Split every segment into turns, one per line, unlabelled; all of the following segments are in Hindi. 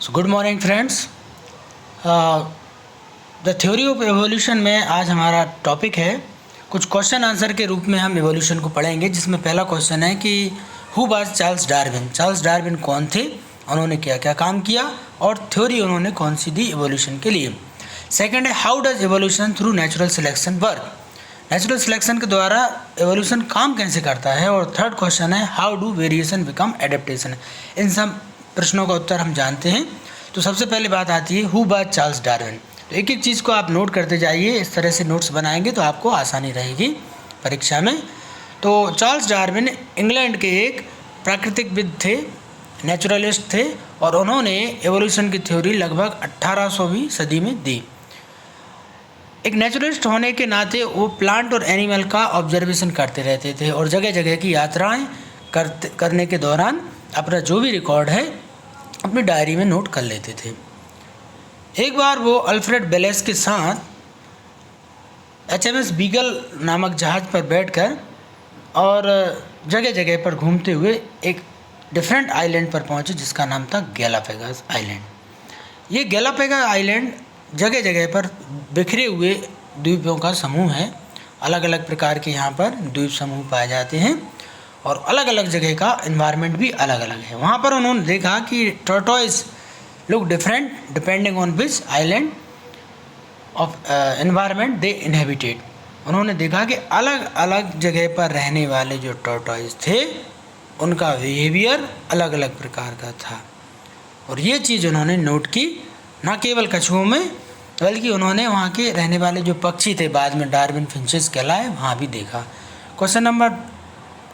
So good morning friends. The theory of evolution में आज हमारा टॉपिक है, कुछ क्वेश्चन आंसर के रूप में हम एवोल्यूशन को पढ़ेंगे। जिसमें पहला क्वेश्चन है कि who was Charles Darwin. Charles Darwin कौन थे, उन्होंने क्या क्या काम किया और थ्योरी उन्होंने कौन सी दी एवोल्यूशन के लिए। सेकंड है how does evolution through natural selection work. Natural selection के द्वारा एवोल्यूशन काम कैसे करता है। और थर्ड क्वेश्चन है how do variation become adaptation. इन सब प्रश्नों का उत्तर हम जानते हैं। तो सबसे पहले बात आती है हु वाज चार्ल्स डार्विन। तो एक एक चीज़ को आप नोट करते जाइए, इस तरह से नोट्स बनाएंगे तो आपको आसानी रहेगी परीक्षा में। तो चार्ल्स डार्विन इंग्लैंड के एक प्राकृतिकविद थे, नेचुरलिस्ट थे और उन्होंने एवोल्यूशन की थ्योरी लगभग 1800वीं सदी में दी। एक नेचुरलिस्ट होने के नाते वो प्लांट और एनिमल का ऑब्जर्वेशन करते रहते थे और जगह जगह की यात्राएं करने के दौरान अपना जो भी रिकॉर्ड है अपनी डायरी में नोट कर लेते थे। एक बार वो अल्फ्रेड बेलेस के साथ HMS बीगल नामक जहाज़ पर बैठकर और जगह जगह पर घूमते हुए एक डिफरेंट आइलैंड पर पहुंचे जिसका नाम था गैलापागोस आइलैंड। ये गैलापागोस आइलैंड जगह जगह पर बिखरे हुए द्वीपों का समूह है। अलग अलग प्रकार के यहाँ पर द्वीप समूह पाए जाते हैं और अलग अलग जगह का एनवायरनमेंट भी अलग अलग है। वहाँ पर उन्होंने देखा कि tortoise look different depending on which island of environment they inhabited. उन्होंने देखा कि अलग अलग जगह पर रहने वाले जो टर्टोइज थे उनका बिहेवियर अलग अलग प्रकार का था और ये चीज़ उन्होंने नोट की। न केवल कछुओं में बल्कि उन्होंने वहाँ के रहने वाले जो पक्षी थे, बाद में डार्विन फिंचेस कहलाए, वहाँ भी देखा। क्वेश्चन नंबर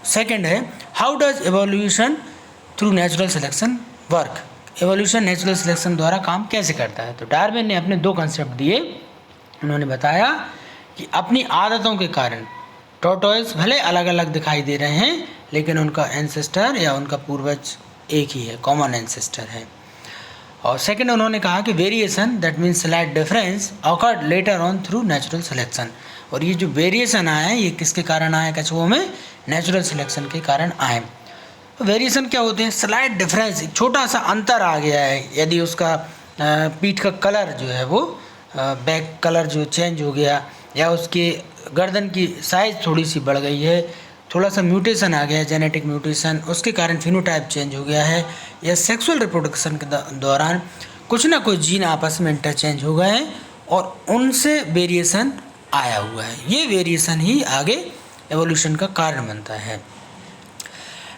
सेकंड है how does evolution through natural selection work. Evolution natural selection द्वारा काम कैसे करता है। तो डार्विन ने अपने दो कंसेप्ट दिए। उन्होंने बताया कि अपनी आदतों के कारण टॉर्टोइज भले अलग अलग दिखाई दे रहे हैं लेकिन उनका एंसेस्टर या उनका पूर्वज एक ही है, कॉमन एंसेस्टर है। और सेकंड उन्होंने कहा कि variation that means slight difference awkward later on through natural selection. और ये जो वेरिएशन आए हैं ये किसके कारण आए, कछुओं में नेचुरल सिलेक्शन के कारण आए। तो वेरिएशन क्या होते हैं, स्लाइट डिफरेंस, एक छोटा सा अंतर आ गया है। यदि उसका पीठ का कलर जो है वो बैक कलर जो चेंज हो गया या उसकी गर्दन की साइज़ थोड़ी सी बढ़ गई है, थोड़ा सा म्यूटेशन आ गया है, जेनेटिक म्यूटेशन, उसके कारण फिनोटाइप चेंज हो गया है, या सेक्सुअल रिप्रोडक्शन के दौरान कुछ ना कुछ जीन आपस में इंटरचेंज हो गए हैं और उनसे वेरिएशन आया हुआ है। ये वेरिएशन ही आगे एवोल्यूशन का कारण बनता है।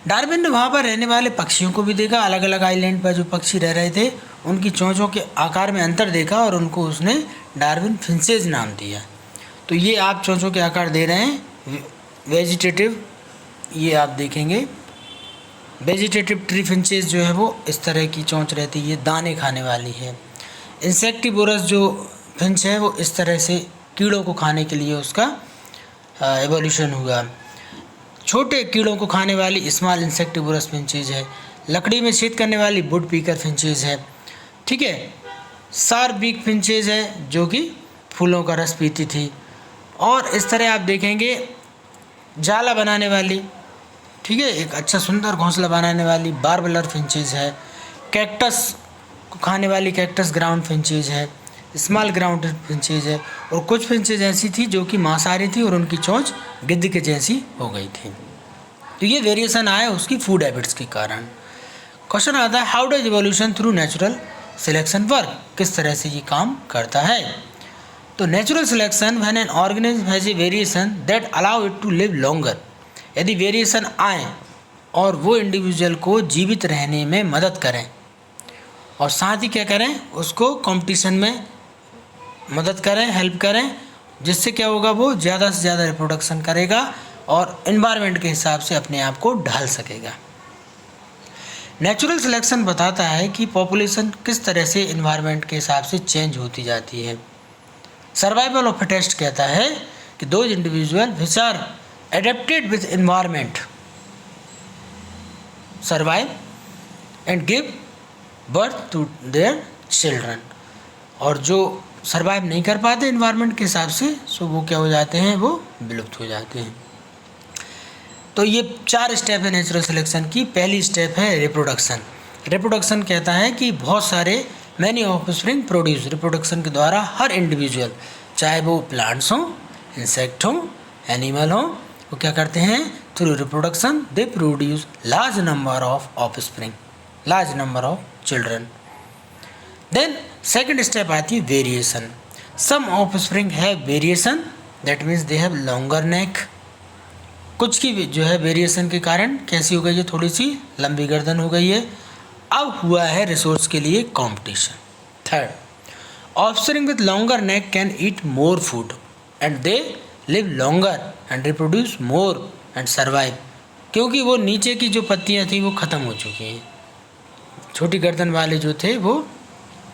डार्विन ने वहाँ पर रहने वाले पक्षियों को भी देखा। अलग अलग आइलैंड पर जो पक्षी रह रहे थे उनकी चोंचों के आकार में अंतर देखा और उनको उसने डार्विन फिंचेज नाम दिया। तो ये आप चोंचों के आकार दे रहे हैं वेजिटेटिव, ये आप देखेंगे वेजिटेटिव ट्री फिंचेज जो है वो इस तरह की चोंच रहती है, ये दाने खाने वाली है। इंसेक्टिवोरस जो फिंच है वो इस तरह से कीड़ों को खाने के लिए उसका एवोल्यूशन हुआ। छोटे कीड़ों को खाने वाली स्मॉल इंसेक्टिवोरस फिंचेज है। लकड़ी में छेद करने वाली वुड पीकर फिंचेज है, ठीक है। शार्प बीक फिंचेज है जो कि फूलों का रस पीती थी। और इस तरह आप देखेंगे जाला बनाने वाली, ठीक है, एक अच्छा सुंदर घोंसला बनाने वाली बार्बलर फिंचेज है। कैक्टस को खाने वाली कैक्टस ग्राउंड फिंचेज है, स्मॉल ग्राउंड फिंचेज है। और कुछ फिंचेज ऐसी थी जो कि मांसाहारी थी और उनकी चोंच गिद्ध के जैसी हो गई थी। तो ये वेरिएशन आया उसकी फूड हैबिट्स के कारण। क्वेश्चन आता है how does evolution through natural selection work. किस तरह से ये काम करता है। तो natural selection when an organism has a variation that allow it to live longer. यदि वेरिएशन आए और वो इंडिविजुअल को जीवित रहने में मदद करें और साथ ही क्या करें, उसको कंपटीशन में मदद करें, हेल्प करें, जिससे क्या होगा, वो ज़्यादा से ज़्यादा रिप्रोडक्शन करेगा और एनवायरनमेंट के हिसाब से अपने आप को ढाल सकेगा। नेचुरल सिलेक्शन बताता है कि पॉपुलेशन किस तरह से एनवायरनमेंट के हिसाब से चेंज होती जाती है। सर्वाइवल ऑफ फिटेस्ट कहता है कि those individual which are adapted with environment survive and give birth to their children. और जो सर्वाइव नहीं कर पाते एनवायरनमेंट के हिसाब से सो वो क्या हो जाते हैं, वो विलुप्त हो जाते हैं। तो ये 4 स्टेप है नेचुरल सिलेक्शन की। पहली स्टेप है रिप्रोडक्शन। रिप्रोडक्शन कहता है कि बहुत सारे मैनी ऑफस्प्रिंग प्रोड्यूस, रिप्रोडक्शन के द्वारा हर इंडिविजुअल, चाहे वो प्लांट्स हों, इंसेक्ट हों, एनिमल हों, वो क्या करते हैं, through reproduction they produce large number of offspring, large number of children. Then second step आती है variation. Some offspring have variation, that means they have longer neck. कुछ की जो है वेरिएशन के कारण कैसी हो गई है, थोड़ी सी लंबी गर्दन हो गई है। अब हुआ है रिसोर्स के लिए competition. Third, offspring with longer neck can eat more food and they live longer and reproduce more and survive, क्योंकि वो नीचे की जो पत्तियाँ थी वो ख़त्म हो चुकी हैं। छोटी गर्दन वाले जो थे वो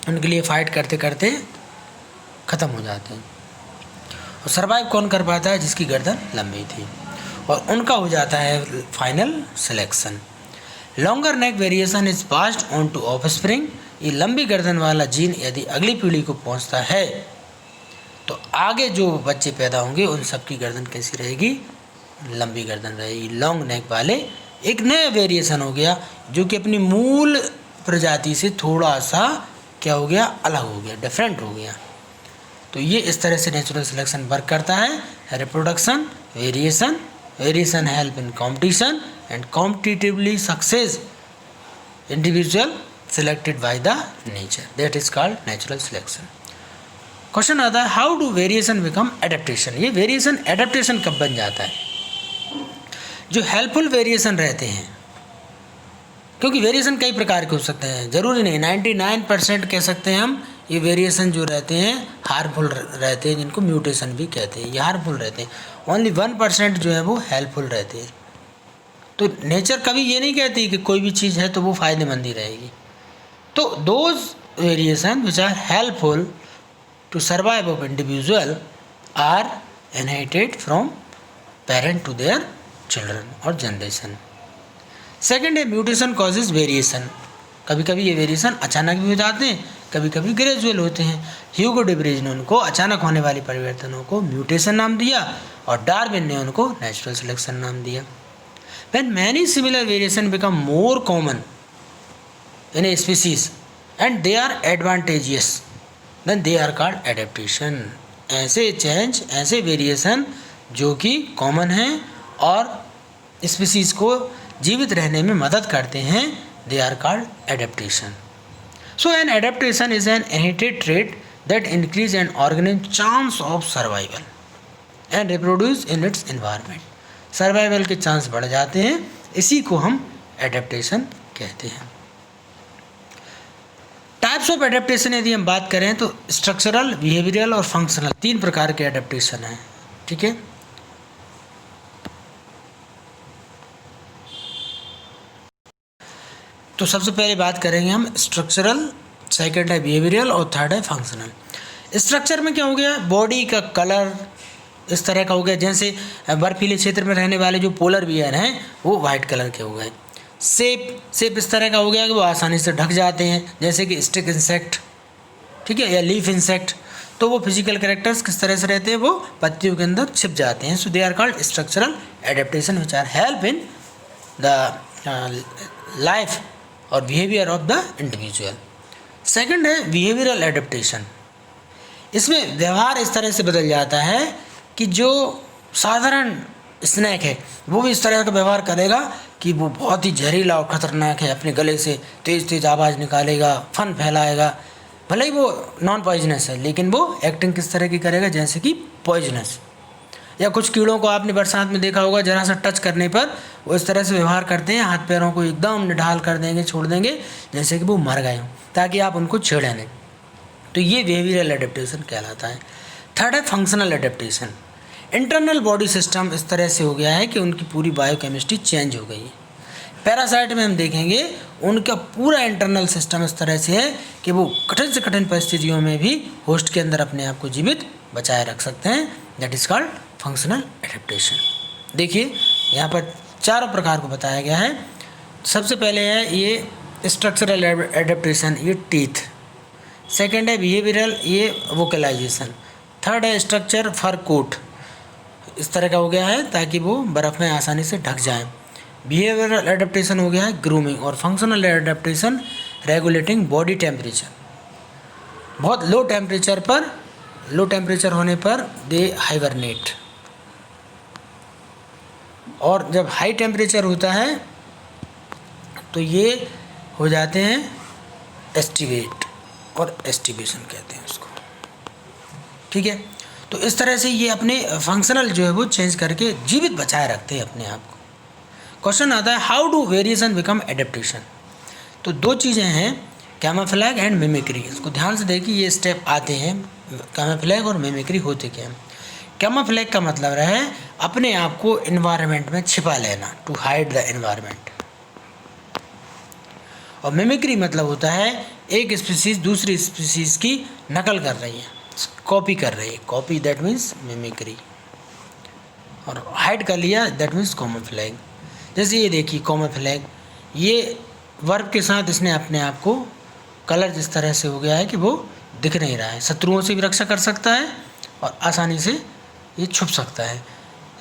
उनके लिए फाइट करते करते ख़त्म हो जाते हैं। और सर्वाइव कौन कर पाता है, जिसकी गर्दन लंबी थी, और उनका हो जाता है final selection. Longer neck variation is passed on to offspring. ये लंबी गर्दन वाला जीन यदि अगली पीढ़ी को पहुंचता है तो आगे जो बच्चे पैदा होंगे उन सब की गर्दन कैसी रहेगी, लंबी गर्दन रहेगी। लॉन्ग नेक वाले एक नया वेरिएशन हो गया जो कि अपनी मूल प्रजाति से थोड़ा सा क्या हो गया, अलग हो गया, डिफरेंट हो गया। तो ये इस तरह से नेचुरल सिलेक्शन वर्क करता है। Reproduction, variation, variation help in competition and competitively success individual selected by the nature, that is called natural selection। Question आता है how do variation become adaptation. ये वेरिएशन एडेप्टेशन कब बन जाता है, जो हेल्पफुल वेरिएशन रहते हैं, क्योंकि वेरिएशन कई प्रकार के हो सकते हैं, ज़रूरी नहीं 99% कह सकते हैं हम। ये वेरिएशन जो रहते हैं हार्मफुल रहते हैं, जिनको म्यूटेशन भी कहते हैं, ये हार्मफुल रहते हैं। ओनली 1% जो है वो हेल्पफुल रहते हैं। तो नेचर कभी ये नहीं कहती कि कोई भी चीज़ है तो वो फ़ायदेमंद ही रहेगी। तो those variation which are helpful to survive of individual are inherited from parent to their children और जनरेशन। सेकेंड है म्यूटेशन कॉजेज वेरिएशन। कभी कभी ये वेरिएशन अचानक भी हो जाते हैं, कभी कभी ग्रेजुअल होते हैं। ह्यूगो डे व्रीज ने उनको अचानक होने वाले परिवर्तनों को म्यूटेशन नाम दिया और डार्विन ने उनको नेचुरल सिलेक्शन नाम दिया। When many similar variation become more common in a species and they are advantageous then they are called adaptation। ऐसे चेंज, ऐसे वेरिएशन जो कि कॉमन हैं और स्पीसीज को जीवित रहने में मदद करते हैं, they are called adaptation। So an adaptation is an inherited trait that increase an organism's chance of survival and reproduce in its environment। Survival के चांस बढ़ जाते हैं, इसी को हम एडेप्टेशन कहते हैं। टाइप्स ऑफ एडेप्टेशन यदि हम बात करें तो स्ट्रक्चरल, बिहेवियरल और फंक्शनल, 3 प्रकार के एडेप्टेशन हैं। ठीक है, तो सबसे पहले बात करेंगे हम स्ट्रक्चरल, सेकंड है बिहेवियरल और थर्ड है फंक्शनल। स्ट्रक्चर में क्या हो गया, बॉडी का कलर इस तरह का हो गया, जैसे बर्फीले क्षेत्र में रहने वाले जो पोलर बियर हैं वो वाइट कलर के हो गए। शेप इस तरह का हो गया कि वो आसानी से ढक जाते हैं, जैसे कि स्टिक इंसेक्ट, ठीक है, या लीफ इंसेक्ट। तो वो फिजिकल कैरेक्टर्स किस तरह से रहते हैं, वो पत्तियों के अंदर छिप जाते हैं। So they are called structural adaptation which are help in the life और behaviour of the individual. Second है बिहेवियरल एडेप्टेशन। इसमें व्यवहार इस तरह से बदल जाता है कि जो साधारण स्नैक है वो भी इस तरह का व्यवहार करेगा कि वो बहुत ही जहरीला और ख़तरनाक है, अपने गले से तेज़ तेज़ आवाज़ निकालेगा, फन फैलाएगा। भले ही वो नॉन पॉइजनस है लेकिन वो एक्टिंग किस तरह की करेगा, जैसे कि पॉइजनस। या कुछ कीड़ों को आपने बरसात में देखा होगा, ज़रा सा टच करने पर वो इस तरह से व्यवहार करते हैं, हाथ पैरों को एकदम निढाल कर देंगे, छोड़ देंगे जैसे कि वो मर गए हों, ताकि आप उनको छेड़ें नहीं। तो ये बिहेवियरल एडेप्टेशन कहलाता है। थर्ड है functional adaptation. Internal body system इस तरह से हो गया है कि उनकी पूरी बायोकेमिस्ट्री चेंज हो गई है। पैरासाइट में हम देखेंगे उनका पूरा इंटरनल सिस्टम इस तरह से है कि वो कठिन से कठिन परिस्थितियों में भी होस्ट के अंदर अपने आप को जीवित बचाए रख सकते हैं। That is called functional adaptation. देखिए यहाँ पर 4 प्रकार को बताया गया है। सबसे पहले है ये स्ट्रक्चरल एडेप्टेशन, ये टीथ। सेकेंड है बिहेवियरल, ये वोकलाइजेशन। थर्ड है स्ट्रक्चर, फर कोट इस तरह का हो गया है ताकि वो बर्फ़ में आसानी से ढक जाए। बिहेवियरल एडेप्टेशन हो गया है ग्रूमिंग, और functional adaptation regulating body temperature. बहुत लो टेम्परेचर होने पर दे हाइबरनेट, और जब हाई टेम्परेचर होता है तो ये हो जाते हैं एस्टिवेट, और एस्टिवेशन कहते हैं उसको। ठीक है, तो इस तरह से ये अपने फंक्शनल जो है वो चेंज करके जीवित बचाए रखते हैं अपने आप को। क्वेश्चन आता है how do variation become adaptation. तो दो चीज़ें हैं, कैमोफ्लेज एंड मिमिक्री। इसको ध्यान से देखिए, ये स्टेप आते हैं, कैमोफ्लेज और मिमिक्री होते क्या हैं। कैमोफ्लेज का मतलब है अपने आप को इन्वायरमेंट में छिपा लेना, टू हाइड द एनवायरमेंट, और मिमिक्री मतलब होता है एक स्पीसीज दूसरी स्पीसीज की नकल कर रही है, कॉपी कर रही है, कॉपी दैट मीन्स मिमिक्री, और हाइड कर लिया दैट मीन्स कैमोफ्लेज। जैसे ये देखिए कैमोफ्लेज, ये वर्ब के साथ इसने अपने आप को कलर जिस तरह से हो गया है कि वो दिख नहीं रहा है, शत्रुओं से भी रक्षा कर सकता है और आसानी से ये छुप सकता है।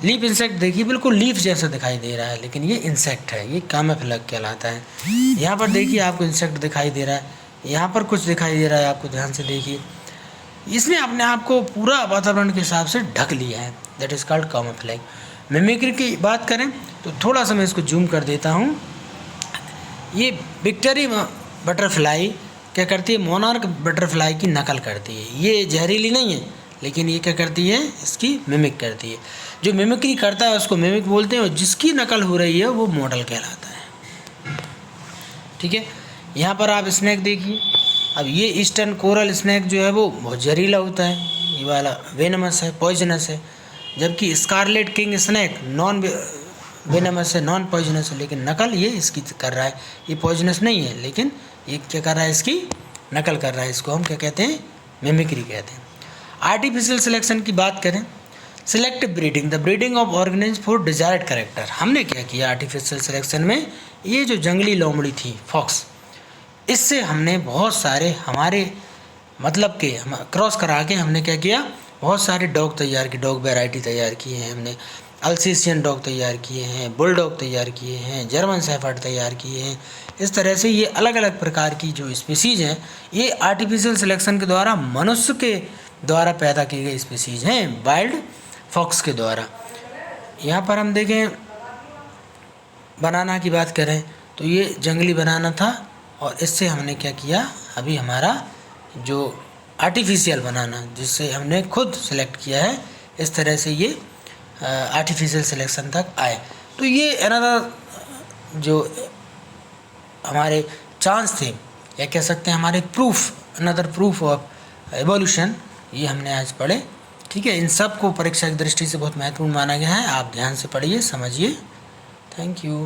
लीफ इंसेक्ट देखिए बिल्कुल लीफ जैसा दिखाई दे रहा है, लेकिन ये इंसेक्ट है, ये कैमोफ्लेज कहलाता है। यहाँ पर देखिए आपको इंसेक्ट दिखाई दे रहा है, यहाँ पर कुछ दिखाई दे रहा है, आपको ध्यान से देखिए, इसने अपने आप को पूरा वातावरण के हिसाब से ढक लिया है, that is called camouflage. Mimicry की बात करें तो थोड़ा सा मैं इसको जूम कर देता हूँ। ये विक्टरी बटरफ्लाई क्या करती है, मोनार्क बटरफ्लाई की नकल करती है। ये जहरीली नहीं है, लेकिन ये क्या करती है, इसकी मिमिक करती है। जो मिमिक्री करता है उसको मिमिक बोलते हैं, और जिसकी नकल हो रही है वो मॉडल कहलाता है। ठीक है, यहाँ पर आप स्नैक देखिए। अब ये ईस्टर्न कोरल स्नैक जो है वो बहुत जहरीला होता है, ये वाला वेनमस है, पॉइजनस है, जबकि scarlet king snake non venomous है, नॉन पॉइजनस है, लेकिन नकल ये इसकी कर रहा है। ये पॉइजनस नहीं है, लेकिन ये क्या कर रहा है, इसकी नकल कर रहा है। इसको हम क्या कहते हैं, मिमिक्री कहते हैं। आर्टिफिशियल सिलेक्शन की बात करें, selective breeding, the breeding of organism for desired character. हमने क्या किया आर्टिफिशियल सिलेक्शन में, ये जो जंगली लोमड़ी थी फॉक्स, इससे हमने बहुत सारे हमारे मतलब के क्रॉस करा के हमने क्या किया, बहुत सारे डॉग तैयार किए, डॉग वैरायटी तैयार किए हैं हमने। अल्सेशियन डॉग तैयार किए हैं, बुलडॉग तैयार किए हैं, जर्मन शेफर्ड तैयार किए हैं। इस तरह से ये अलग अलग प्रकार की जो स्पीसीज़ हैं, ये आर्टिफिशियल सिलेक्शन के द्वारा मनुष्य के द्वारा पैदा की गई स्पीसीज़ हैं, वाइल्ड फॉक्स के द्वारा। यहाँ पर हम देखें, बनाना की बात करें तो ये जंगली बनाना था, और इससे हमने क्या किया, अभी हमारा जो आर्टिफिशियल बनाना जिससे हमने खुद सेलेक्ट किया है, इस तरह से ये आर्टिफिशियल सिलेक्शन तक आए। तो ये अनदर जो हमारे चांस थे, या कह सकते हैं हमारे proof, another proof of evolution, ये हमने आज पढ़े। ठीक है, इन सब को परीक्षा की दृष्टि से बहुत महत्वपूर्ण माना गया है। आप ध्यान से पढ़िए, समझिए। Thank you.